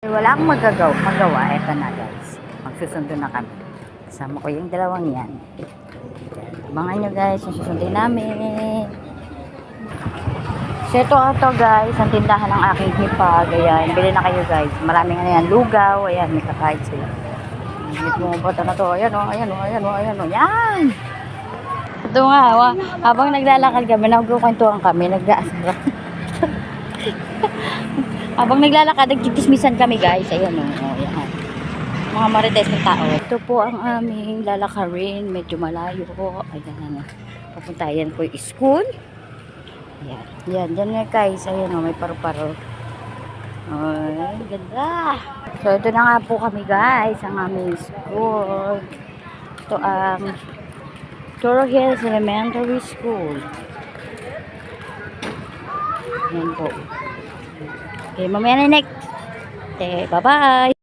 Wala akong magawa. Eto na guys. Magsusundo na kami. Kasama ko yung dalawang yan. Abangan nyo guys, yung susundin namin. So ito guys, ang tindahan ng aking hipag. Ayan, bili na kayo guys. Maraming ano yan, lugaw. Ayan, may kakahit sila. Higit mo bata na to. Ayan o, yan. Ito nga, habang naglalakad kami, nagkukwentuhan kami, nag-aasara. Habang naglalakad, nagkitismisan kami guys. Ayan o, ayan. Mga marites ng tao. Ito po ang aming lalakarin. Medyo malayo po. Ayan. Papunta yan po yung school. Ayan. Yan. Diyan nga guys. Ayan o. May paru-paro. Ay, ganda. So, ito na nga po kami guys. Ang aming school. Ito ang Toro Hills Elementary School. Ayan po. Okay, mamaya na next. Okay, bye-bye.